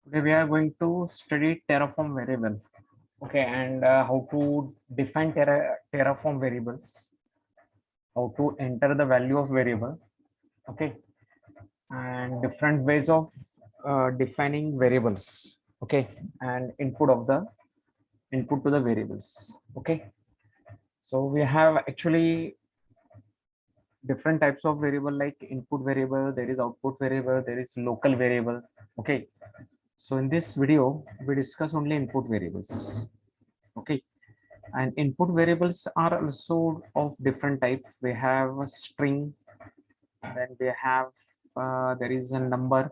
Today we are going to study terraform variable. Okay, and how to define terraform variables, how to enter the value of variable. Okay, and different ways of defining variables. Okay, and input to the variables. Okay, so we have actually different types of variable like input variable, there is output variable, there is local variable. Okay, so in this video we discuss only input variables. Okay, and input variables are also of different types. We have a string, then we have there is a number.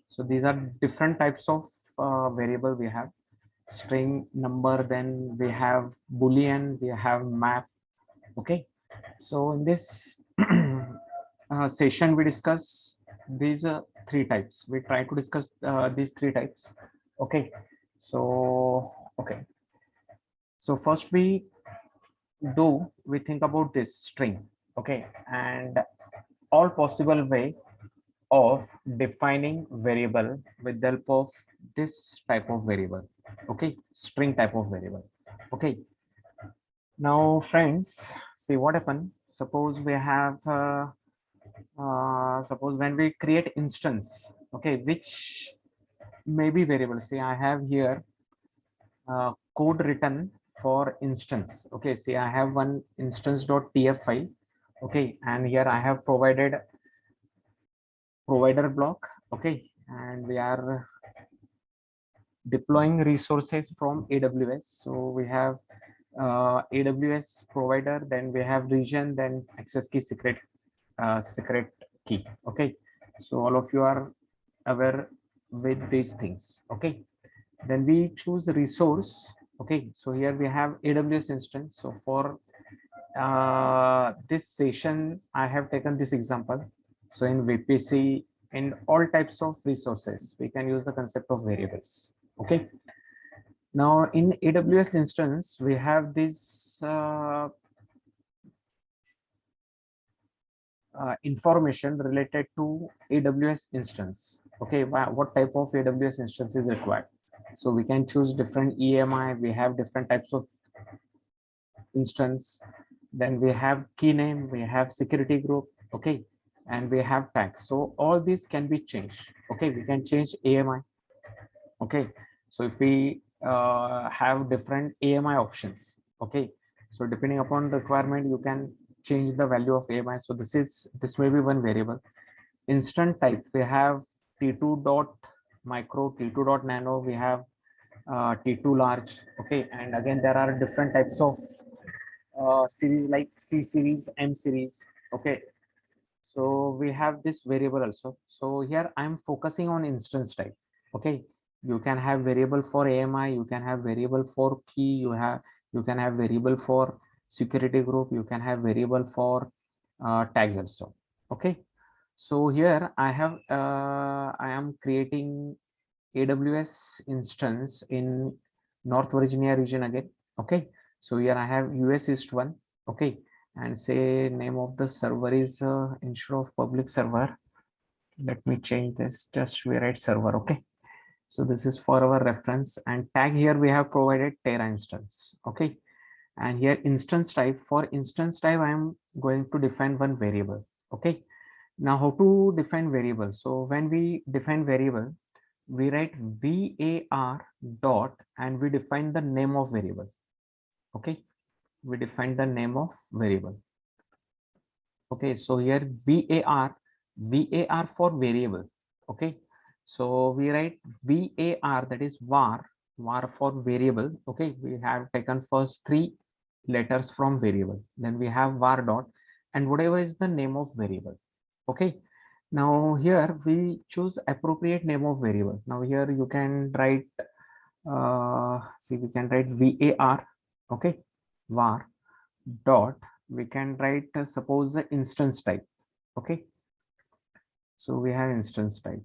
So these are different types of variable. We have string, number, then we have boolean, we have map. Okay, so in this session we discuss these three types. We try to discuss these three types. Okay, so okay, so first we think about this string. Okay, and all possible way of defining variable with the help of this type of variable. Okay, string type of variable. Okay, now friends, see what happened. Suppose we have suppose when we create instance, okay, which may be variable. See, I have here code written for instance. Okay, see, I have one instance.tf file. Okay, and here I have provided provider block. Okay, and we are deploying resources from AWS. So we have AWS provider, then we have region, then access key secret key. Okay, so all of you are aware with these things. Okay, then we choose resource. Okay, so here we have AWS instance. So for this session I have taken this example. So in VPC, in all types of resources we can use the concept of variables. Okay, now in AWS instance we have this information related to AWS instance. Okay, what type of AWS instance is required. So we can choose different EMI. We have different types of instance. Then we have key name, we have security group. Okay, and we have tags. So all these can be changed. Okay, we can change AMI. Okay, so if we have different AMI options. Okay, so depending upon the requirement you can change the value of AMI. So this may be one variable. Instant type, we have T2 dot micro, T2 dot nano, we have T2 large. Okay, and again there are different types of series like C series, M series. Okay, so we have this variable also. So here I'm focusing on instance type. Okay, you can have variable for AMI, you can have variable for key, you can have variable for security group, you can have variable for tags also. Okay, so here I am creating AWS instance in North Virginia region again. Okay, so here I have US East 1. Okay, and say name of the server is instead of public server, let me change this, just we write server. Okay, so this is for our reference, and tag here we have provided Terra instance. Okay, and here instance type, for instance type I am going to define one variable. Okay, now how to define variable. So when we define variable, we write var dot and we define the name of variable. Okay, we define the name of variable. Okay, so here var for variable. Okay, so we write var, that is var for variable. Okay, we have taken first three letters from variable, then we have var dot and whatever is the name of variable. Okay, now here we choose appropriate name of variable. Now here you can write see, we can write var. Okay, var dot, we can write suppose the instance type. Okay, so we have instance type.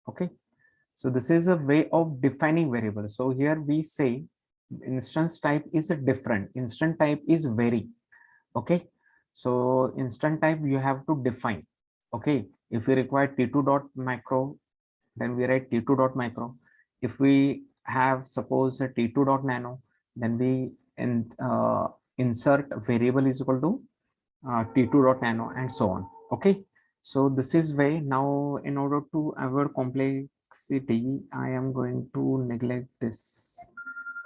Okay, so this is a way of defining variable. So here we say instance type is a different, instant type is vary. Okay, so instant type you have to define. Okay, if you require t2 dot macro, then we write t2.micro. If we have suppose a t2.nano, then we insert variable is equal to t2.nano and so on. Okay, so this is way. Now in order to avoid complexity, I am going to neglect this,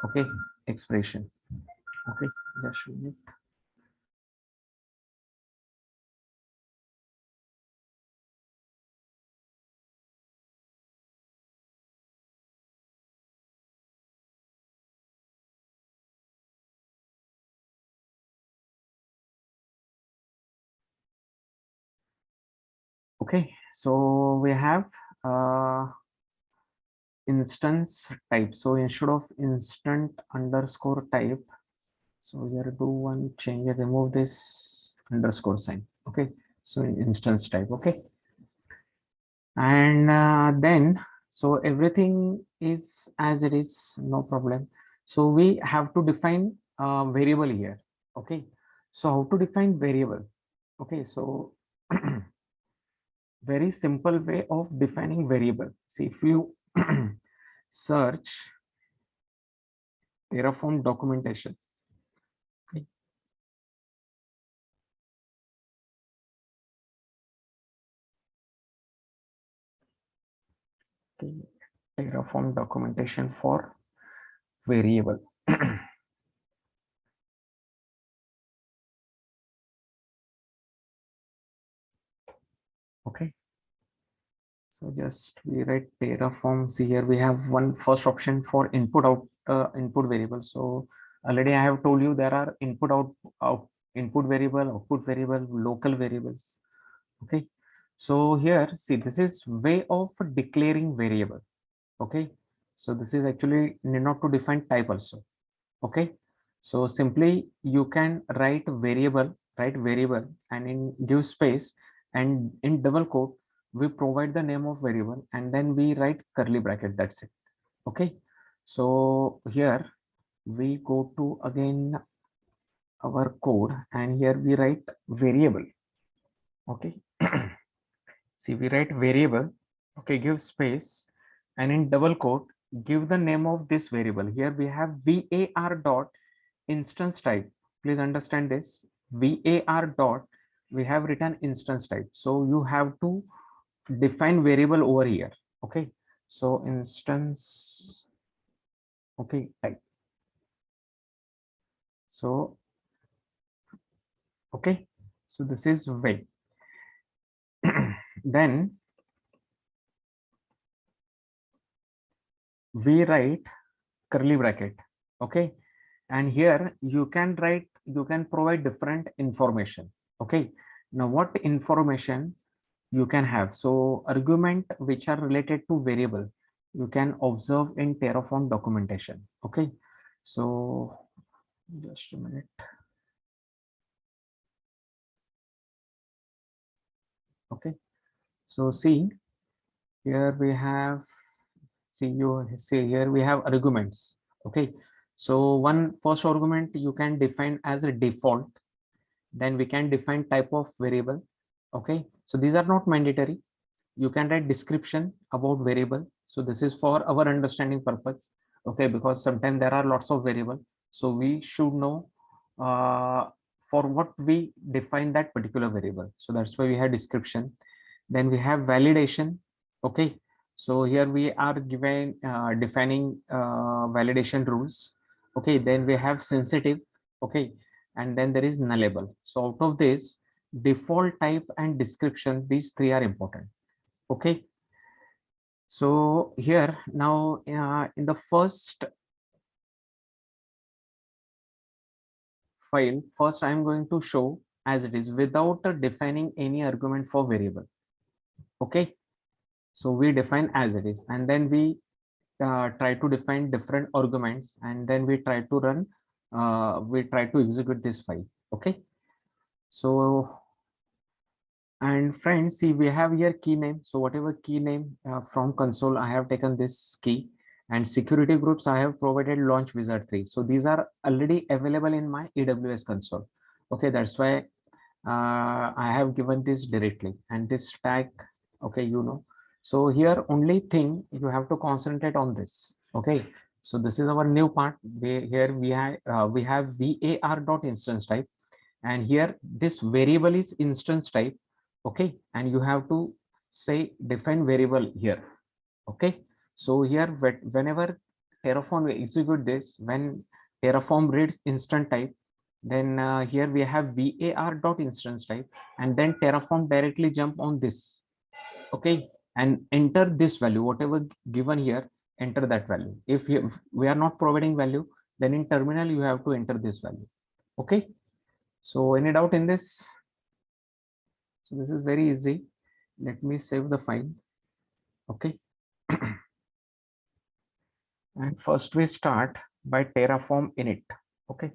okay, expression. Okay, just a minute. Okay, so we have uh, instance type. So instead of instant underscore type, so here do one change, remove this underscore sign. Okay, so instance type. Okay, and then so everything is as it is, no problem. So we have to define variable here. Okay, so how to define variable? Okay, so very simple way of defining variable. See, if you search terraform documentation, okay, terraform documentation for variable. Okay, so just we write terraform. See, here we have one first option for input out input variable. So already I have told you there are out input variable, output variable, local variables. Okay, so here see, this is way of declaring variable. Okay, so this is actually need not to define type also. Okay, so simply you can write variable and in give space, and in double quote we provide the name of variable and then we write curly bracket, that's it. Okay, so here we go to again our code and here we write variable. Okay, see, we write variable. Okay, give space and in double quote give the name of this variable. Here we have var dot instance type. Please understand this. var dot, we have written instance type, so you have to define variable over here. Okay, so instance, okay, type. So okay, so this is way. Then we write curly bracket. Okay, and here you can write, you can provide different information. Okay, now what information you can have? So argument which are related to variable you can observe in terraform documentation. Okay, so just a minute. Okay, so see, here we have, see, you see, here we have arguments. Okay, so one first argument you can define as a default, then we can define type of variable. Okay, so these are not mandatory. You can write description about variable, so this is for our understanding purpose. Okay, because sometimes there are lots of variable, so we should know for what we define that particular variable, so that's why we have description. Then we have validation. Okay, so here we are given defining validation rules. Okay, then we have sensitive. Okay, and then there is nullable. So out of this, default, type and description, these three are important. Okay, so here now in the first file, first I am going to show as it is without defining any argument for variable. Okay, so we define as it is and then we try to define different arguments and then we try to run, we try to execute this file. Okay, so and friends, see, we have here key name. So whatever key name from console, I have taken this key, and security groups I have provided launch wizard 3. So these are already available in my AWS console. Okay, that's why I have given this directly, and this tag, okay, you know. So here only thing you have to concentrate on this. Okay. So this is our new part. Here we have var dot instance type, and here this variable is instance type. Okay, and you have to say define variable here. Okay, so here whenever Terraform will execute this, when Terraform reads instant type, then here we have var dot instance type, and then Terraform directly jump on this. Okay, and enter this value, whatever given here, enter that value. If we are not providing value, then in terminal you have to enter this value. Okay, so any doubt in this? So this is very easy. Let me save the file. Okay. And first we start by terraform init. Okay.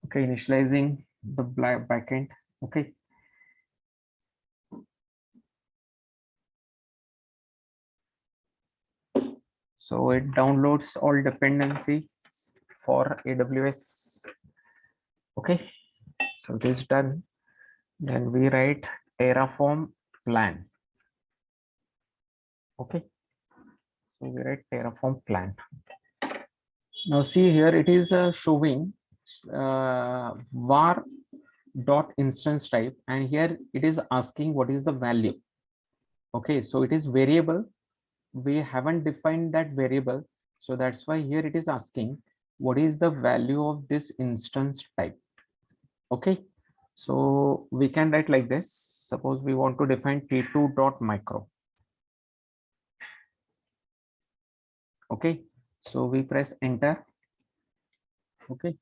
Okay, initializing the backend. Okay. So it downloads all dependencies for AWS. Okay. So it is done. Then we write terraform plan. Okay. So we write terraform plan. Now see here it is showing var dot instance type, and here it is asking what is the value. Okay, so it is variable. We haven't defined that variable, so that's why here it is asking what is the value of this instance type. Okay, so we can write like this. Suppose we want to define t2 dot micro. Okay, so we press enter. Okay,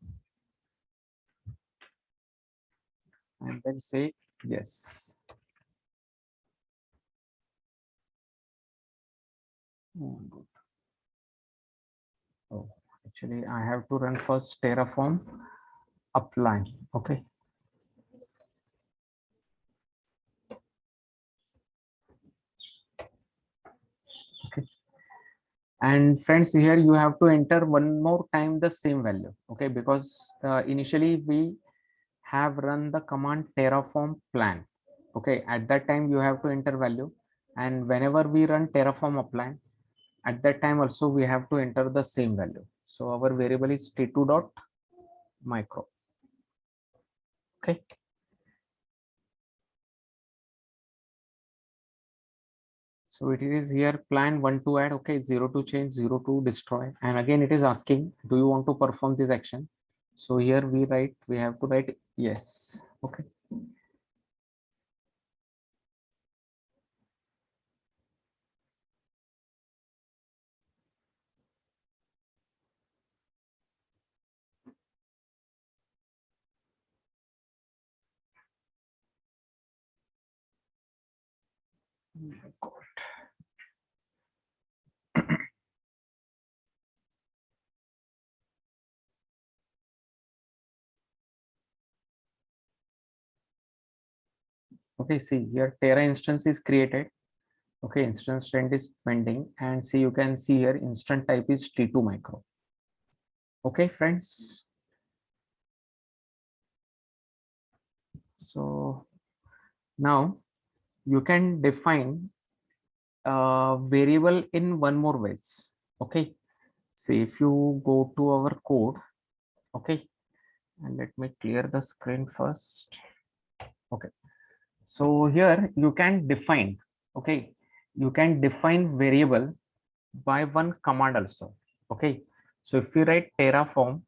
and then say yes. Oh, actually I have to run first terraform apply. Okay, and friends, here you have to enter one more time the same value. Okay, because initially we have run the command terraform plan. Okay, at that time you have to enter value, and whenever we run terraform apply, at that time also we have to enter the same value. So our variable is t2 dot micro. Okay, so it is here plan 1 to add. Okay, 0 to change, 0 to destroy, and again it is asking do you want to perform this action. So here we have to write yes. Okay, okay, see here Terra instance is created. Okay, instance trend is pending, and see you can see here instant type is t2 micro. Okay, friends. So now you can define a variable in one more ways. Okay, see if you go to our code. Okay, and let me clear the screen first. Okay, so here you can define. Okay, you can define variable by one command also. Okay, so if we write terraform,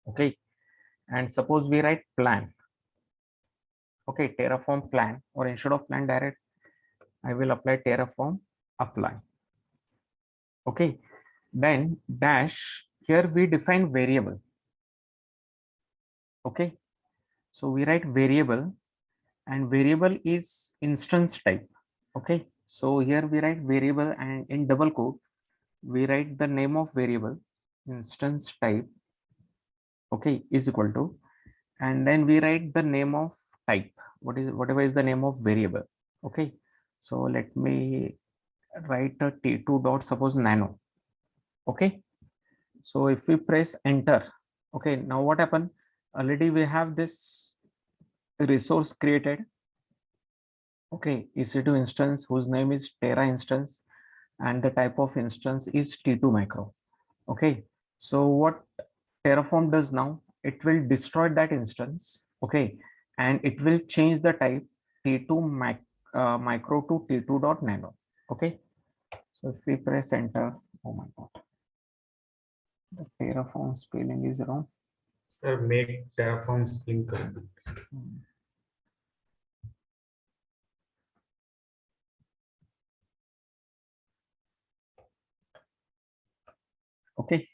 okay, and suppose we write plan. Okay, terraform plan, or instead of plan direct I will apply terraform apply. Okay, then dash, here we define variable. Okay, so we write variable, and variable is instance type. Okay, so here we write variable, and in double quote we write the name of variable instance type. Okay, is equal to, and then we write the name of type, whatever is the name of variable. Okay, so let me write a t2 dot suppose nano. Okay, so if we press enter, okay, now what happened, already we have this resource created. Okay, EC2 instance whose name is Terra instance, and the type of instance is T2 micro. Okay, so what Terraform does now, it will destroy that instance. Okay, and it will change the type T2 micro to T2.nano. Okay, so if we press enter, oh my god, the Terraform spelling is wrong. Sir, make terraform spin correct. Okay.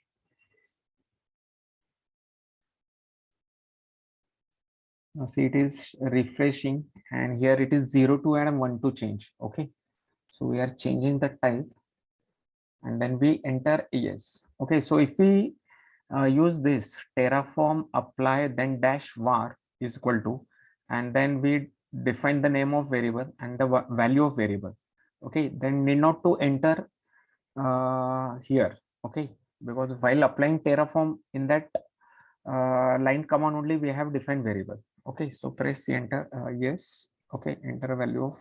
Now see, it is refreshing, and here it is 0 to add and 1 to change. Okay, so we are changing the type, and then we enter yes. Okay, so if we use this terraform apply then dash var is equal to, and then we define the name of variable and the value of variable. Okay, then need not to enter here. Okay, because while applying terraform in that line command only we have defined variable. Okay, so press enter yes. Okay, enter a value of,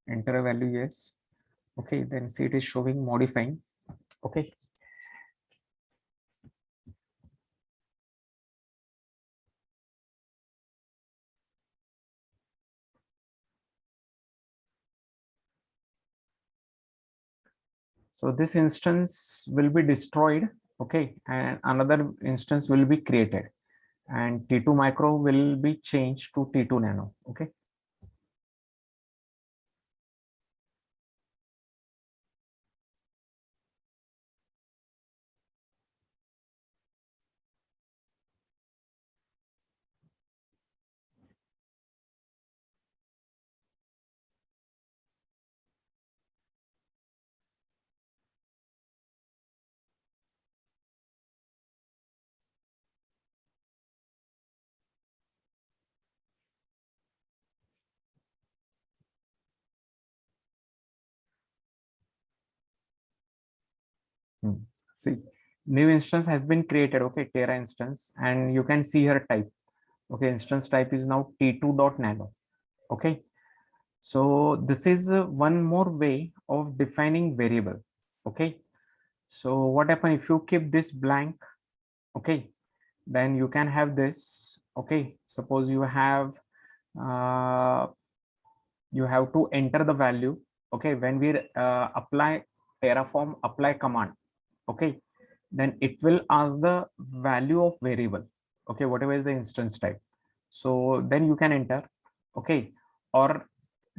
enter a value yes. Okay, then see, it is showing modifying. Okay, so this instance will be destroyed. Okay, and another instance will be created, and T2 micro will be changed to T2 nano. Okay, see, new instance has been created. Okay, Terra instance, and you can see her type. Okay, instance type is now T2.nano. Okay, so this is one more way of defining variable. Okay, so what happen if you keep this blank? Okay, then you can have this. Okay, suppose uh, you have to enter the value. Okay, when we apply terraform apply command, okay, then it will ask the value of variable. Okay, whatever is the instance type, so then you can enter. Okay, or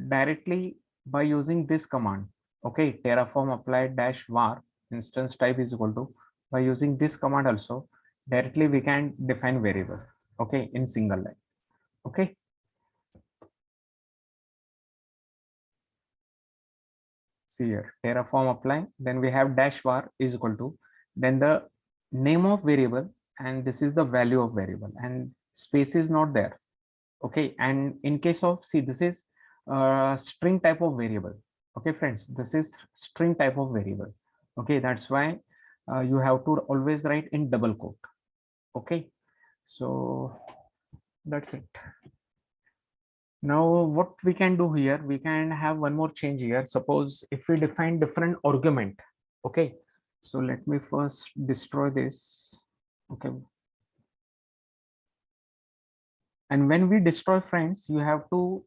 directly by using this command. Okay, terraform apply dash var instance type is equal to, by using this command also directly we can define variable. Okay, in single line. Okay, see here terraform apply, then we have dash var is equal to, then the name of variable, and this is the value of variable, and space is not there. Okay, and in case of, see, this is string type of variable. Okay friends, this is string type of variable. Okay, that's why you have to always write in double quote. Okay, so that's it. Now what we can do here, we can have one more change here. Suppose if we define different argument. Okay, so let me first destroy this. Okay, and when we destroy, friends, you have to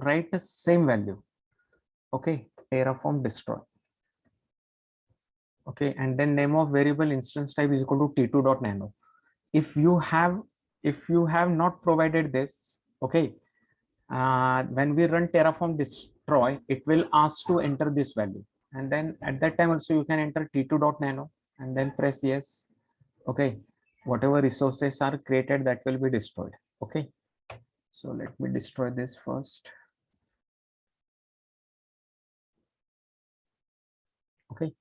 write the same value. Okay, terraform destroy. Okay, and then name of variable instance type is equal to t2.nano. If you have not provided this, okay, when we run terraform destroy, it will ask to enter this value, and then at that time also you can enter t2.nano and then press yes. Okay, whatever resources are created, that will be destroyed. Okay, so let me destroy this first. Okay,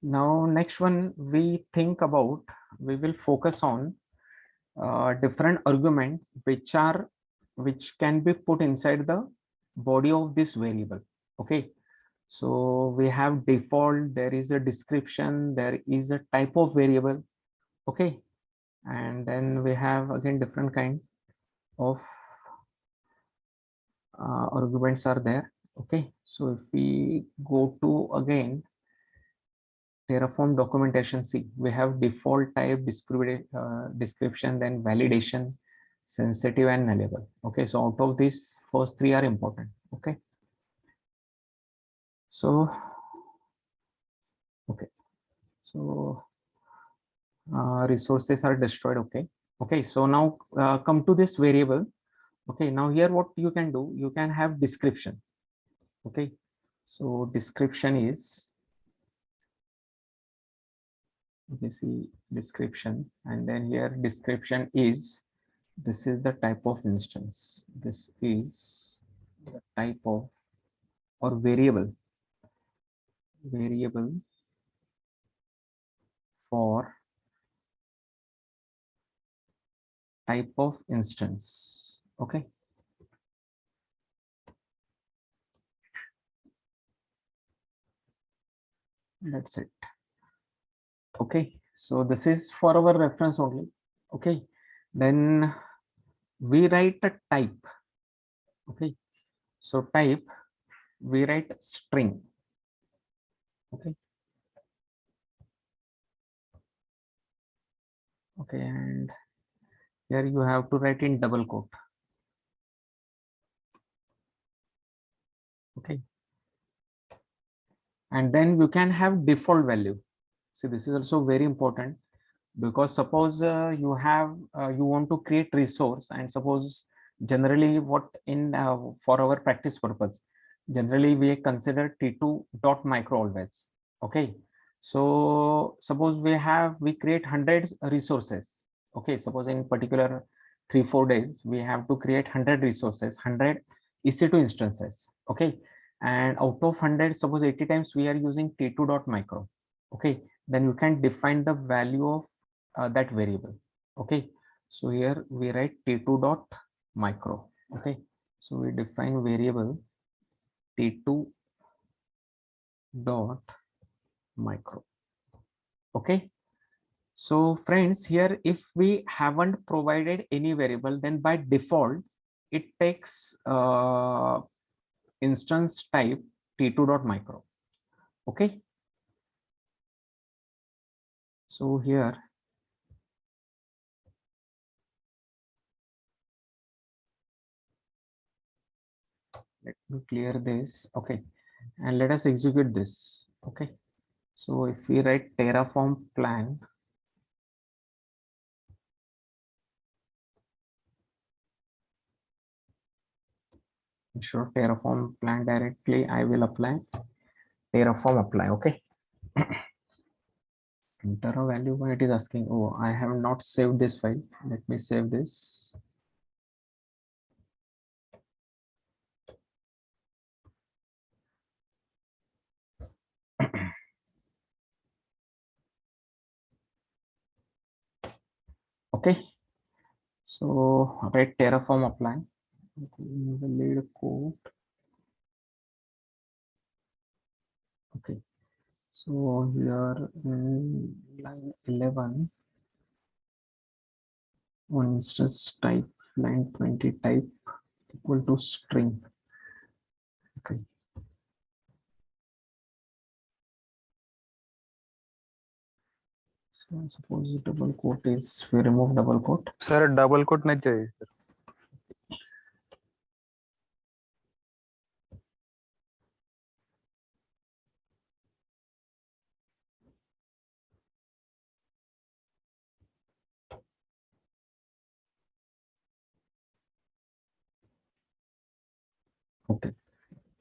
now next one we think about, we will focus on different argument which can be put inside the body of this variable. Okay, so we have default, there is a description, there is a type of variable. Okay, And then we have again different kind of arguments are there. Okay, so if we go to again terraform documentation, see we have default type, description, then validation, sensitive and nullable. Okay, so out of these first three are important. Okay, so okay, so resources are destroyed. Okay, okay, so now come to this variable. Okay, now here what you can do, you can have description. Okay, so description is, okay, see description, and then here description is, this is the type of instance, this is the type of or variable for type of instance. Okay, that's it. Okay, so this is for our reference only. Okay, then we write a type. Okay, so type we write string. Okay, okay, and here you have to write in double quote. Okay, and then you can have default value. See, this is also very important, because suppose you have you want to create resource, and suppose generally what in for our practice purpose, generally we consider t2 dot micro always. Okay, so suppose we create 100 resources. Okay, suppose in particular 3-4 days we have to create 100 resources, 100 ec2 instances. Okay, and out of 100, suppose 80 times we are using t2 dot micro. Okay, then you can define the value of that variable. Okay, so here we write t2 dot micro. Okay, so we define variable t2 dot micro. Okay, so friends, here if we haven't provided any variable, then by default it takes instance type t2 dot micro. Okay, so here let me clear this. Okay, and let us execute this. Okay, so if we write terraform plan, ensure terraform plan directly, I will apply terraform apply. Okay, enter a value, why it is asking, oh I have not saved this file, let me save this. Okay, so write terraform apply, the lead code. Okay, so here in line 11 on instance type, line 20 type equal to string. Okay, so suppose double quote is, we remove double quote. Sir double quote नहीं चाहिए sir. Okay,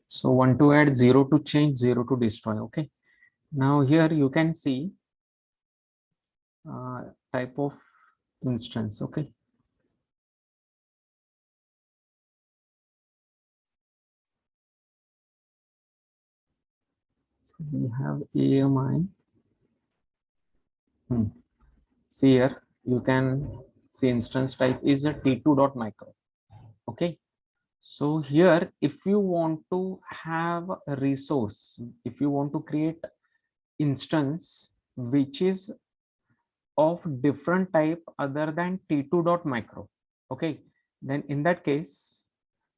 so 1 to add, 0 to change, 0 to destroy. Okay, now here you can see type of instance. Okay, so we have AMI. See here you can see instance type is a t2 dot micro. Okay, so here if you want to have a resource, if you want to create instance which is of different type other than t2.micro. Okay, then in that case,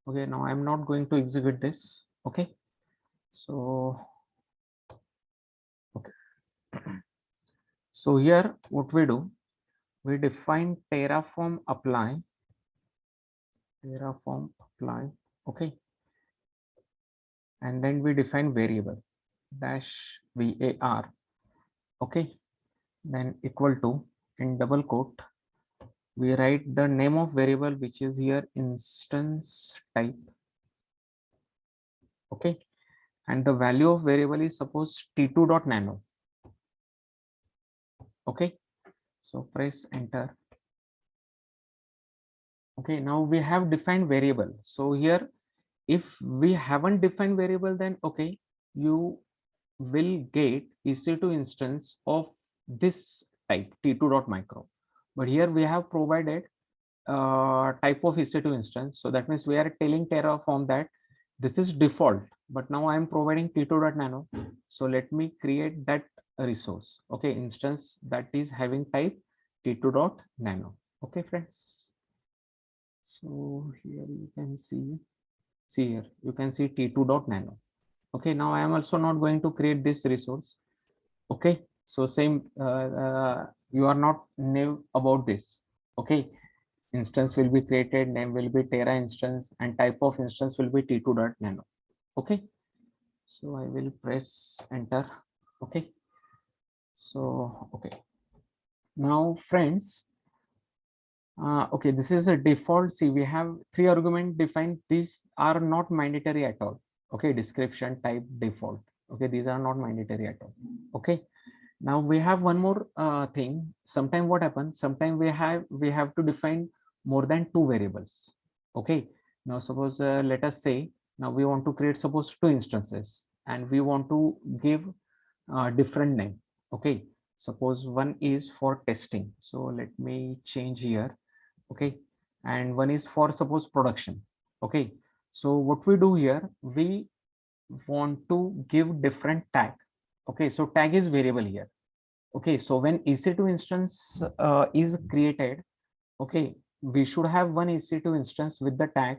okay, now I'm not going to execute this. Okay, so okay, so here what we do, we define terraform apply, okay, and then we define variable dash var, okay, then equal to, in double quote, we write the name of variable, which is here instance type, okay, and the value of variable is suppose t2.nano, okay, so press enter. Okay, now we have defined variable. So here, if we haven't defined variable, then okay, you will get EC2 instance of this type t2.micro, but here we have provided type of EC2 instance. So that means we are telling Terraform that this is default, but now I am providing t2.nano. So let me create that resource, okay, instance that is having type t2.nano. Okay, friends. So here you can see here, you can see t2.nano. Okay, now I am also not going to create this resource. Okay, so same, you are not new about this. Okay, instance will be created, name will be Terra instance, and type of instance will be t2.nano. Okay, so I will press enter. Okay, so okay, now friends, okay, this is a default. See, we have 3 arguments defined. These are not mandatory at all. Okay, description, type, default. Okay, these are not mandatory at all. Okay, now we have one more thing. Sometimes what happens, sometimes we have to define more than 2 variables. Okay, now suppose let us say now we want to create suppose 2 instances, and we want to give different name. Okay, suppose one is for testing, so let me change here. Okay, and one is for suppose production. Okay, so what we do here, we want to give different tag. Okay, so tag is variable here. Okay, so when EC2 instance is created, okay, we should have one EC2 instance with the tag,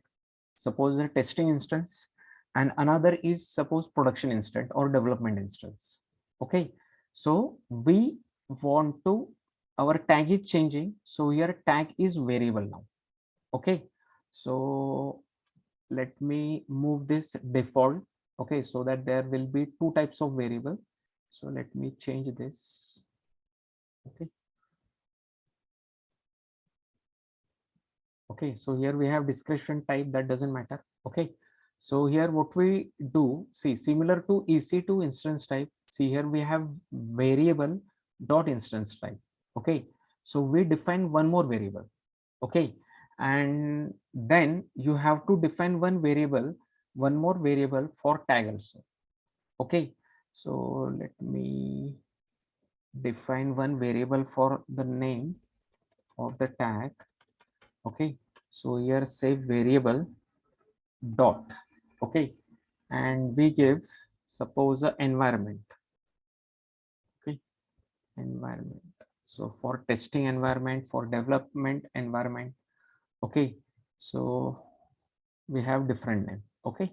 suppose a testing instance, and another is suppose production instance or development instance. Okay, so we want to, our tag is changing, so here tag is variable now. Okay, so let me move this default. Okay, so that there will be 2 types of variable. So let me change this. Okay, okay, so here we have description type, that doesn't matter. Okay, so here what we do, see, similar to EC2 instance type, see here we have variable dot instance type. Okay, so we define one more variable. Okay, and then you have to define one more variable for tag also. Okay, so let me define one variable for the name of the tag. Okay, so here save variable dot, okay, and we give suppose a environment. Okay, environment, so for testing environment, for development environment. Okay, so we have different name. Okay,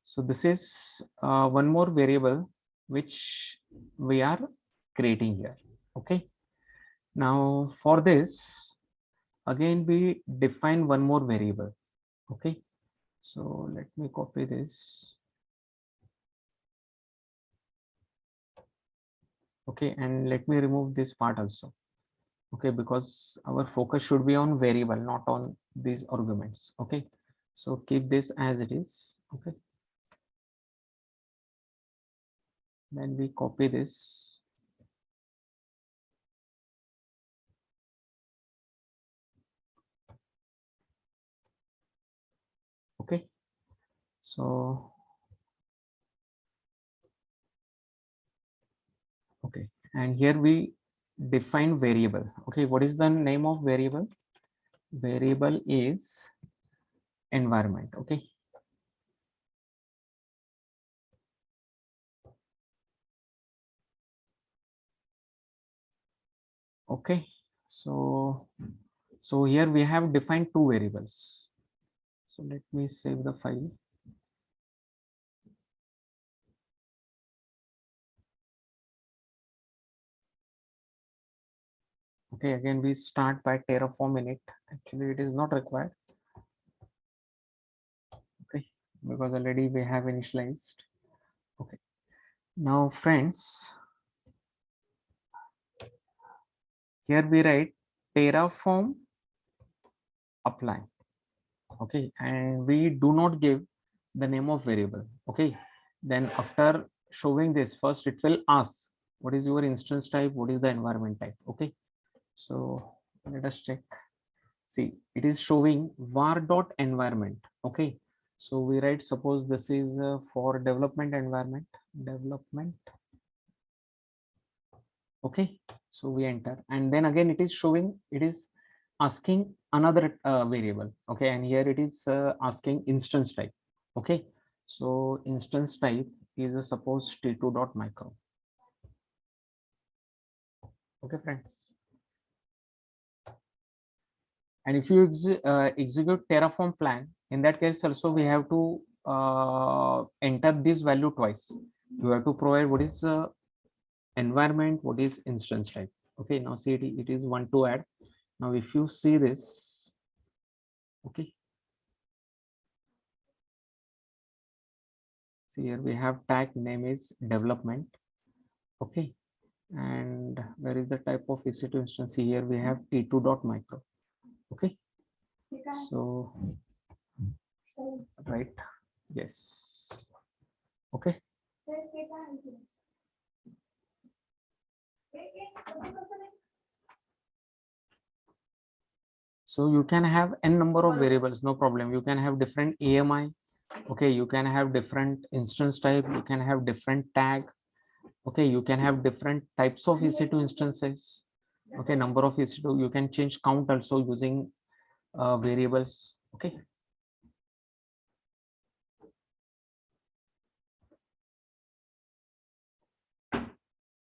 so this is one more variable which we are creating here. Okay, now for this, again we define one more variable. Okay, so let me copy this. Okay, and let me remove this part also. Okay, because our focus should be on variable, not on these arguments. Okay, so keep this as it is. Okay, then we copy this. Okay, so okay, and here we define variable. Okay, what is the name of variable? Variable is environment. Okay, Okay, so here we have defined two variables. So let me save the file. Okay, again we start by terraform init. Actually it is not required. Okay, because already we have initialized. Okay, now friends, here we write terraform apply. Okay, and we do not give the name of variable. Okay, then after showing this, first it will ask what is your instance type, what is the environment type. Okay, so let us check. See, it is showing var dot environment. Okay, so we write, suppose this is for development environment, development. Okay, so we enter, and then again it is showing, it is asking another variable. Okay, and here it is asking instance type. Okay, so instance type is suppose t2.micro. Okay friends, and if you execute terraform plan, in that case also we have to enter this value twice. You have to provide what is environment, what is instance type. Okay, now see, it is one to add. Now if you see this, okay, see here we have tag name is development. Okay, and where is the type of EC2 instance? See here we have t2.micro. Okay, so right, yes. Okay, so you can have n number of variables, no problem. You can have different AMI. Okay, you can have different instance type, you can have different tag. Okay, you can have different types of EC2 instances. Okay, number of EC2, you can change count also using variables. Okay,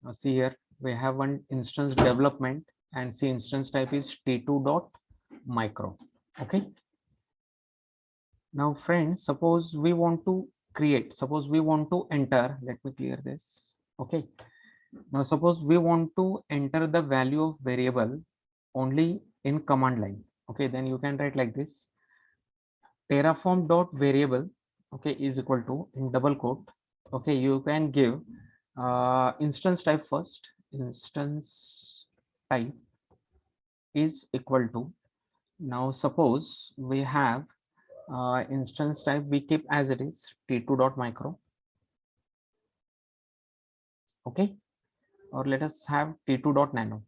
now see here we have one instance development, and see instance type is t2.micro. Okay, now friends, suppose we want to create, suppose we want to enter, let me clear this. Okay, now suppose we want to enter the value of variable only in command line. Okay, then you can write like this: terraform dot variable, okay, is equal to, in double quote, okay, you can give instance type first. Instance type is equal to, now suppose we have instance type, we keep as it is t2.micro. Okay, or let us have t2.nano.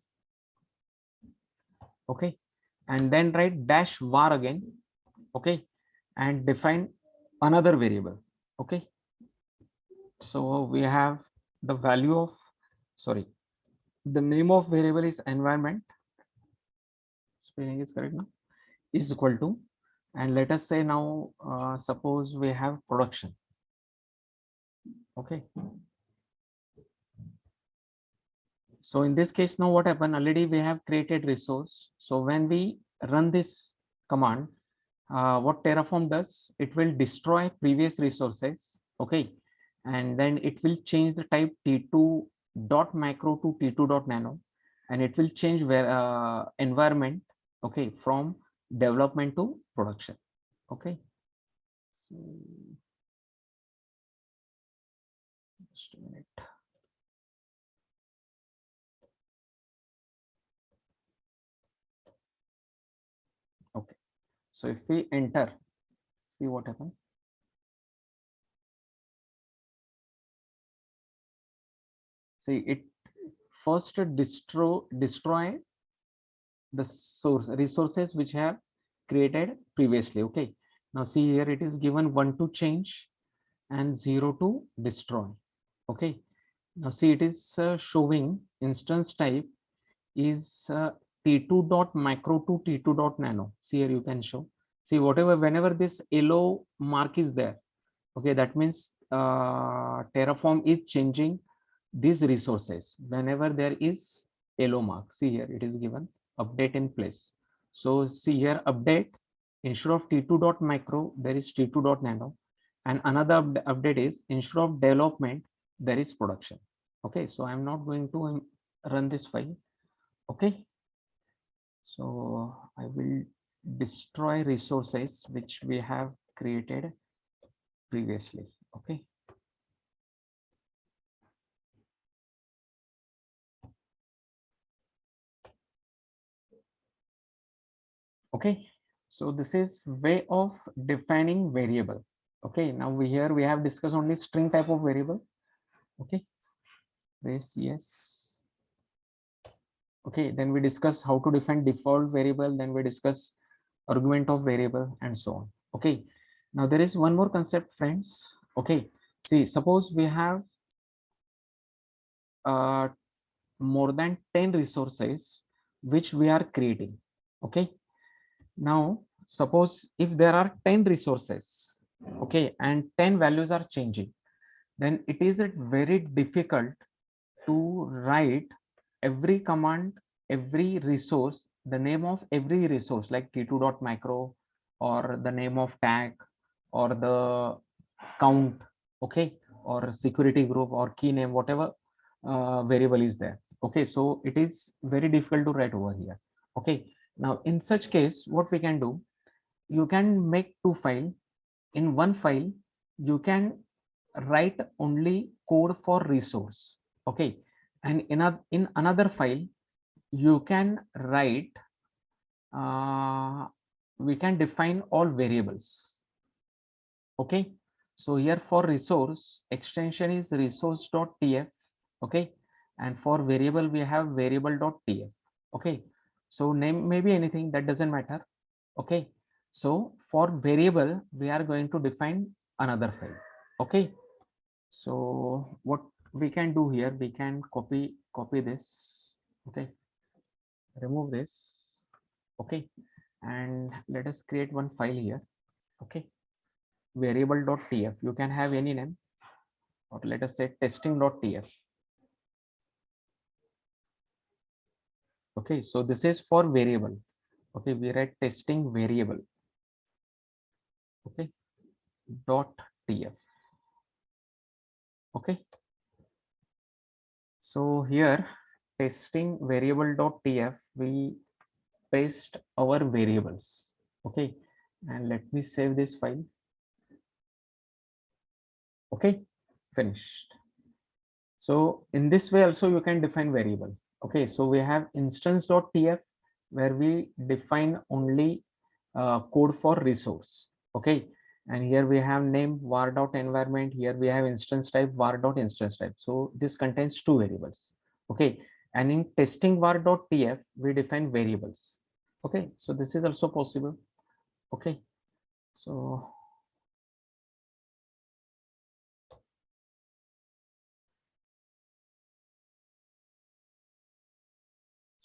Okay, and then write dash var again. Okay, and define another variable. Okay, so we have the value of, sorry, the name of variable is environment, spelling is correct now, is equal to, and let us say now suppose we have production. Okay, so in this case, now what happened, already we have created resource. So when we run this command, what terraform does, it will destroy previous resources. Okay, and then it will change the type t2.micro to t2.nano, and it will change where environment, okay, from development to production. Okay, so just a minute. Okay, so if we enter, see what happens. See, it first destroy the source resources which have created previously. Okay, now see here it is given 1 to change and 0 to destroy. Okay, now see it is showing instance type is t2.micro to t2.nano. See here you can show, see whatever, whenever this yellow mark is there, okay, that means terraform is changing these resources whenever there is yellow mark. See here, it is given update in place. So see here, update, instead of t2.micro, there is t2.nano. And another update is, instead of development, there is production. Okay, so I'm not going to run this file. Okay, so I will destroy resources which we have created previously. Okay. Okay, so this is way of defining variable. Okay, now we have discussed only string type of variable. Okay, this, yes. Okay, then we discuss how to define default variable, then we discuss argument of variable and so on. Okay, now there is one more concept, friends. Okay, see, suppose we have more than 10 resources which we are creating. Okay, now suppose if there are 10 resources, okay, and 10 values are changing, then it is very difficult to write every command, every resource, the name of every resource like t2.micro or the name of tag or the count, okay, or security group or key name, whatever variable is there. Okay, so it is very difficult to write over here. Okay, now in such case, what we can do, you can make two files. In one file, you can write only code for resource. Okay, and in another file, you can write, we can define all variables. Okay, so here for resource, extension is resource.tf. Okay, and for variable we have variable.tf. Okay, so name may be anything, that doesn't matter. Okay, so for variable we are going to define another file. Okay, so what we can do here, we can copy this. Okay, remove this. Okay, and let us create one file here. Okay, variable.tf, you can have any name, or let us say testing.tf. Okay, so this is for variable. Okay, we write testing variable. Okay, dot tf. Okay, so here testing variable.tf, we paste our variables. Okay, and let me save this file. Okay, finished. So in this way also you can define variable. Okay, so we have instance.tf where we define only code for resource. Okay, and here we have name var.environment, here we have instance type var.instance type. So this contains two variables. Okay, and in testing var.tf we define variables. Okay, so this is also possible. Okay, so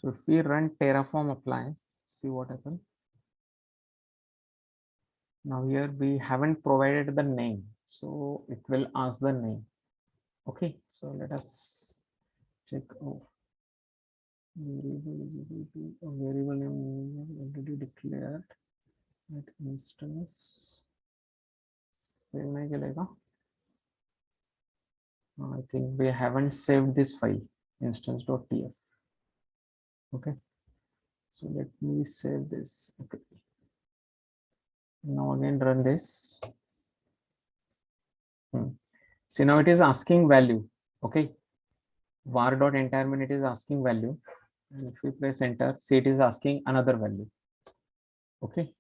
if we run terraform apply, see what happens. Now here we haven't provided the name, so it will ask the name. Okay, so let us check. Oh, variable name already declared at instance. Save नहीं चलेगा. I think we haven't saved this file instance.tf. Okay, so let me save this. Okay, now again run this. See, now it is asking value. Okay, var.entirement, it is asking value, and if we press enter, see, it is asking another value. Okay,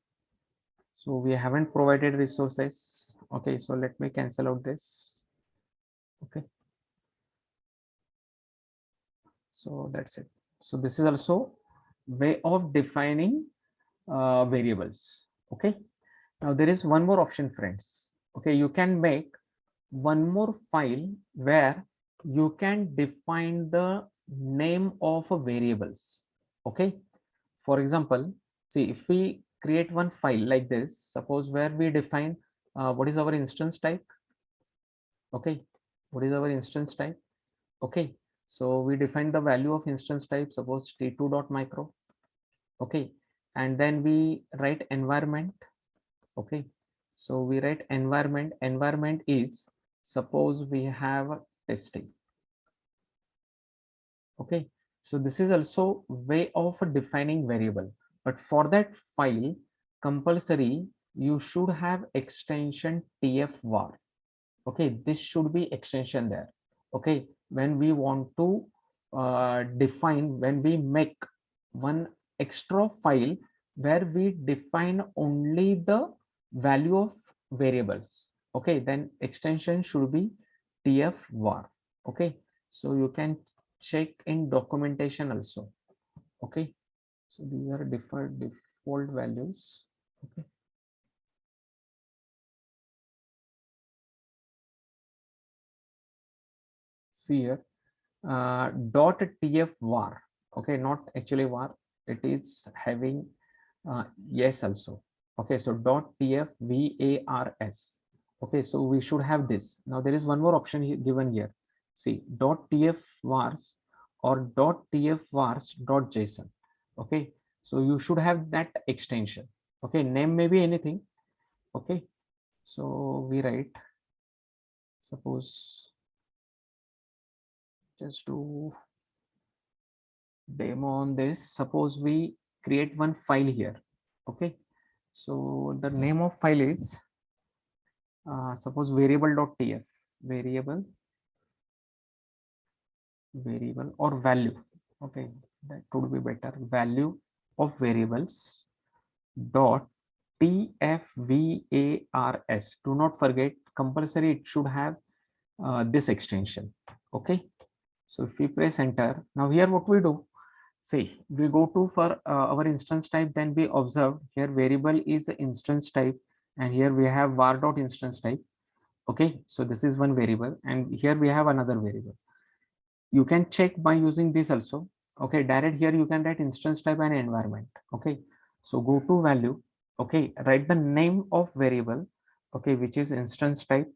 so we haven't provided resources. Okay, so let me cancel out this. Okay, so that's it. So this is also way of defining variables. Okay, now there is one more option, friends. Okay, you can make one more file where you can define the name of variables. Okay, for example, see, if we create one file like this, suppose where we define what is our instance type. Okay, what is our instance type? Okay, So we define the value of instance type, suppose t2.micro. Okay, and then we write environment. Okay, so we write environment. Environment is, suppose we have testing. Okay, so this is also way of defining variable, but for that file compulsory you should have extension tf-var. Okay, this should be extension there. Okay, when we want to define, when we make one extra file where we define only the value of variables, okay, then extension should be tf-var. Okay, so you can check in documentation also. Okay, so these are default values. Okay, see here, dot tf var. Okay, not actually var, it is having yes also. Okay, so dot tf vars. Okay, so we should have this. Now there is one more option given here. See, dot tf vars or dot tf vars dot json. Okay, so you should have that extension. Okay, name may be anything. Okay, so we write, suppose, just to demo on this, suppose we create one file here. Okay, so the name of file is suppose variable.tf, variable, variable or value. Okay, that would be better, value of variables dot tfvars. Do not forget, compulsory it should have this extension. Okay, so if we press enter, now here what we do, see, we go to for our instance type, then we observe here variable is instance type, and here we have var dot instance type. Okay, so this is one variable, and here we have another variable. You can check by using this also. Okay, direct here you can write instance type and environment. Okay, so go to value. Okay, write the name of variable. Okay, which is instance type.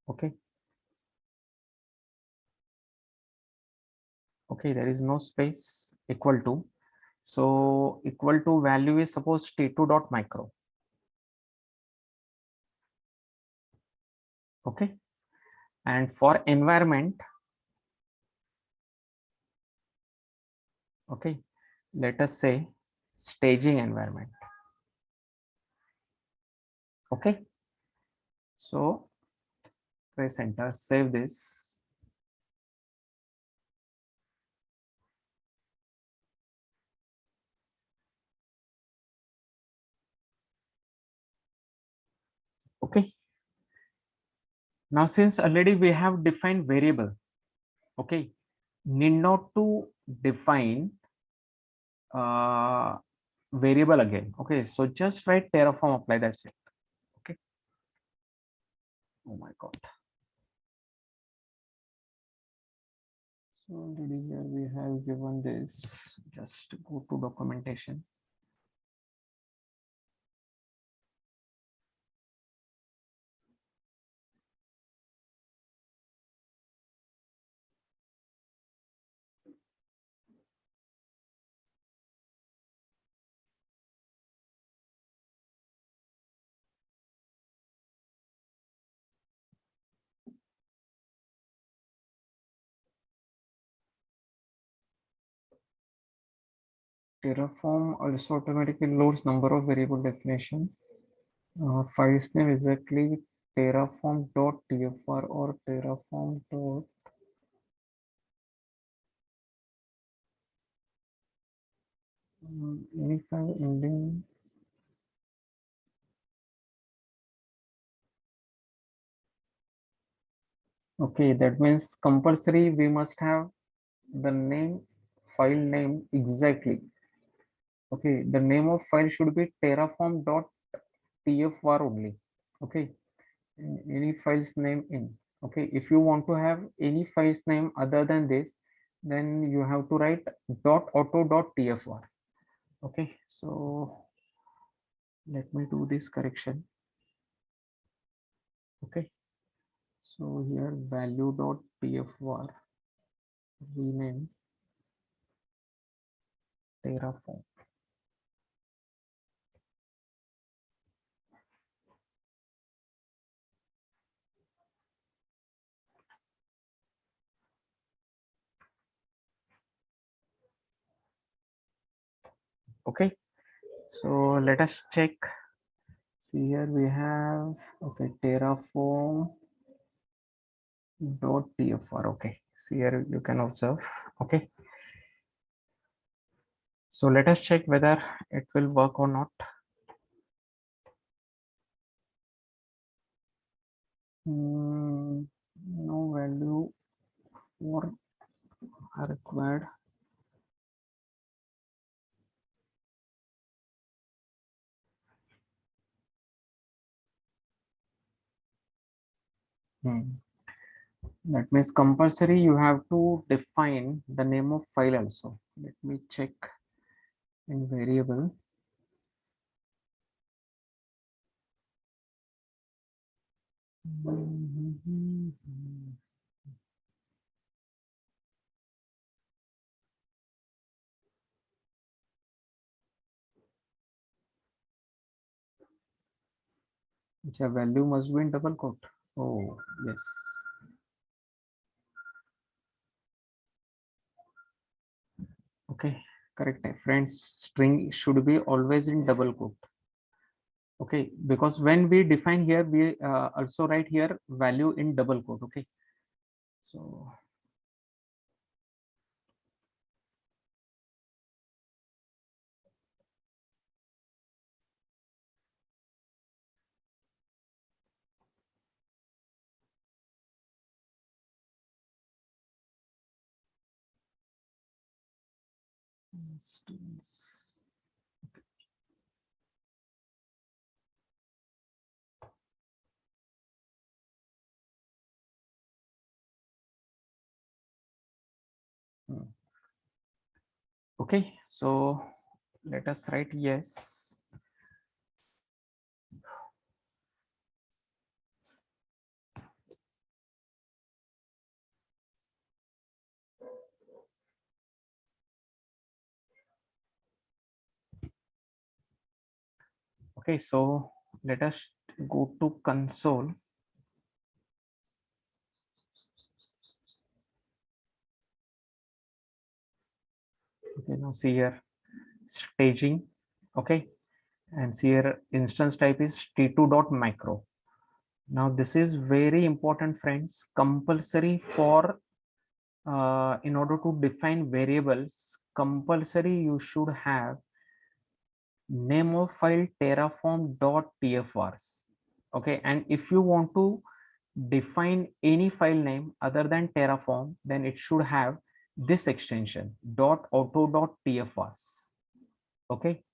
Okay, okay, there is no space, equal to, so equal to value is suppose t2.micro. Okay, and for environment, okay, let us say staging environment. Okay, so press enter, save this. Okay, now since already we have defined variable, okay, need not to define uh, variable again. Okay, so just write terraform apply, that's it. Okay, oh my god, so already here we have given this, just go to documentation. Terraform also automatically loads number of variable definition. Files name exactly terraform.tfr or terraform dot any file ending. Okay, that means compulsory we must have the name, file name exactly. Okay, the name of file should be terraform.tfr only. Okay, any file's name in. Okay, if you want to have any file's name other than this, then you have to write .auto.tfr. Okay, so let me do this correction. Okay, so here value.tfr. rename terraform. Okay, so let us check. See here we have, okay, terraform dot tfr. Okay, see here you can observe. Okay, so let us check whether it will work or not. No value for are required. That means compulsory you have to define the name of file also. Let me check in variable. Which a value must be in double quote. Oh, yes. Okay, correct. Friends, string should be always in double quote. Okay, because when we define here, we also write here value in double quote. Okay, so instance. Okay, so let us write yes. Okay, so let us go to console. Okay, now see here staging. Okay, and see here instance type is t2.micro. Now this is very important, friends. Compulsory for in order to define variables, compulsory you should have name of file terraform.tfrs. Okay, and if you want to define any file name other than terraform, then it should have this extension .auto.tfrs. Okay,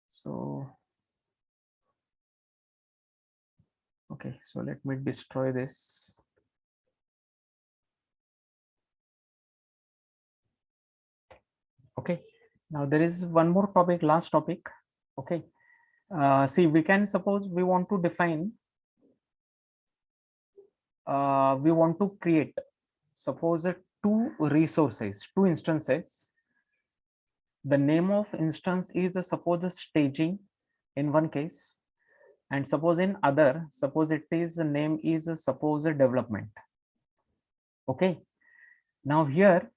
so okay, so let me destroy this. Okay, now there is one more topic, last topic. Okay, see, we can suppose we want to define, we want to create, suppose two resources, two instances. The name of instance is suppose staging in one case, and suppose in other, suppose it is the name is suppose development. Okay, now here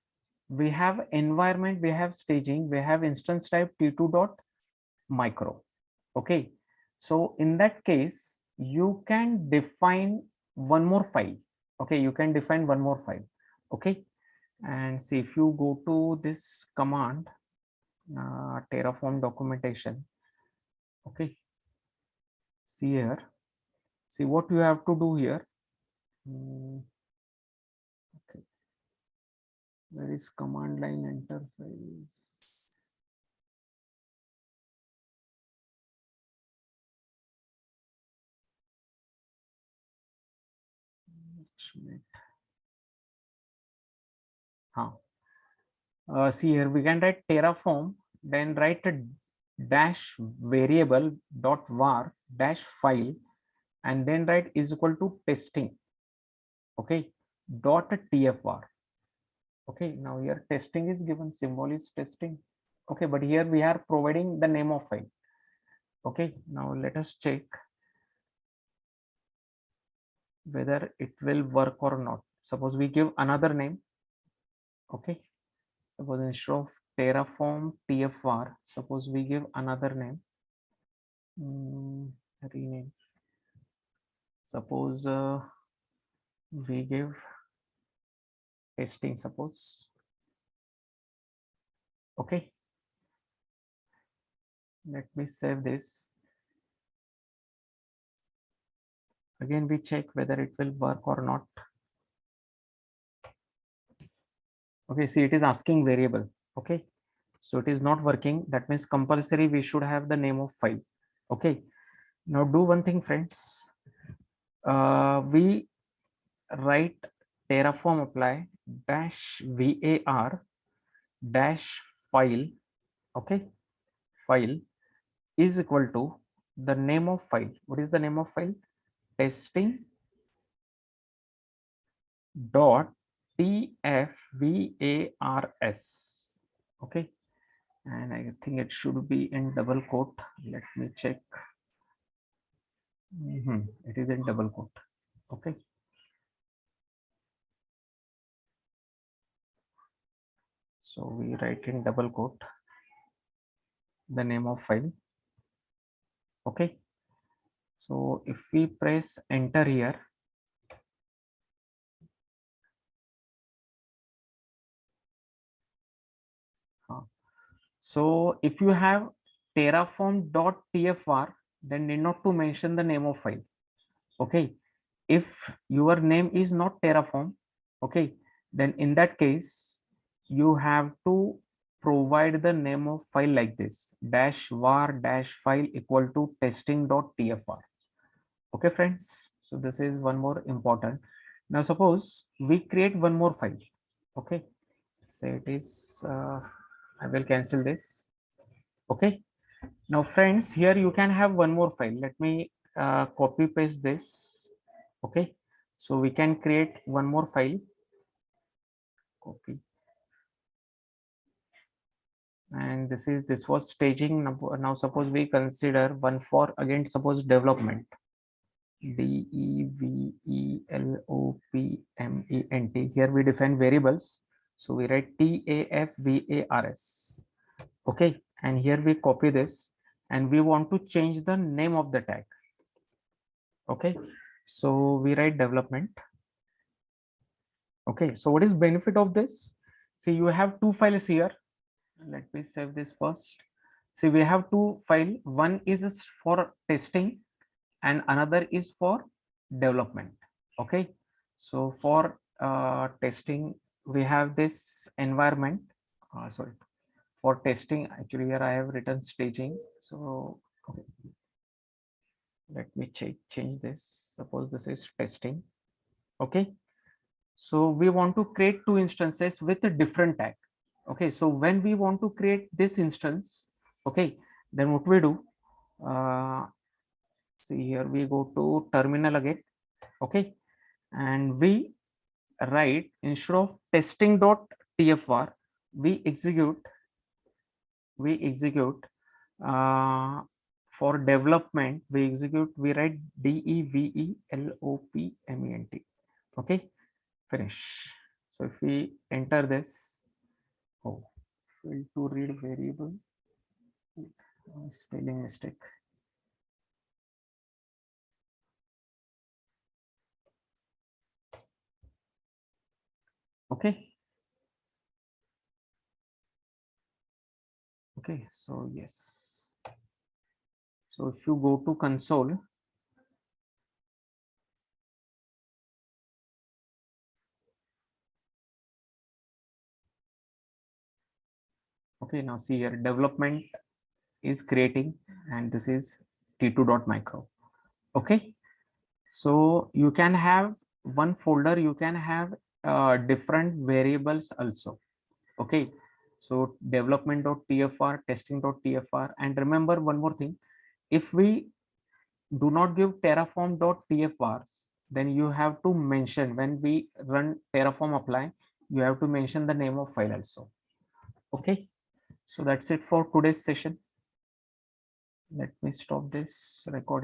we have environment, we have staging, we have instance type t2.micro. Okay, so in that case you can define one more file. Okay, you can define one more file. Okay, and see, if you go to this command, terraform documentation. Okay, see here, see what you have to do here. Okay, where is command line interface? See here we can write terraform then write a dash variable dot var dash file, and then write is equal to testing, okay, dot tfr. Okay, now here testing is given, symbol is testing. Okay, but here we are providing the name of file. Okay, now let us check whether it will work or not. Suppose we give another name. Okay, suppose instead of terraform tfr, suppose we give another name. Rename. Suppose we give testing, suppose. Okay, let me save this. Again we check whether it will work or not. Okay, see, it is asking variable. Okay, so it is not working. That means compulsory we should have the name of file. Okay, now do one thing, friends. We write terraform apply dash var dash file. Okay, file is equal to the name of file. What is the name of file? Testing dot tfvars. Okay, and I think it should be in double quote. Let me check. It is in double quote. Okay, so we write in double quote the name of file. Okay, so if we press enter here, so if you have terraform.tfr, then need not to mention the name of file. Okay, if your name is not terraform, okay, then in that case you have to provide the name of file like this, dash var dash file equal to testing.tfr. Okay, friends, so this is one more important. Now suppose we create one more file. Okay, say it is I will cancel this. Okay, now friends, here you can have one more file. Let me copy paste this. Okay, so we can create one more file. Copy, and this was staging. Now suppose we consider one for, again, suppose development, development. Here we define variables, so we write tafvars. Okay, and here we copy this, and we want to change the name of the tag. Okay, so we write development. Okay, so what is benefit of this? See, you have two files here. Let me save this first. See, we have two files. One is for testing and another is for development. Okay, so for testing we have this environment. Sorry, for testing, actually here I have written staging. So okay, let me change this. Suppose this is testing. Okay, so we want to create two instances with a different tag. Okay, so when we want to create this instance, okay, then what we do, see, here we go to terminal again. Okay, and we write, instead of testing.tfr, we execute for development, we write development. Okay, finish. So if we enter this, oh, fail to read variable, spelling mistake. Okay, okay, so yes, so if you go to console, okay, now see here, development is creating, and this is t2.micro. Okay, so you can have one folder, you can have different variables also. Okay, So development.tfr, testing.tfr, and remember one more thing, if we do not give terraform.tfrs, then you have to mention when we run terraform apply, you have to mention the name of file also. Okay, so that's it for today's session. Let me stop this recording.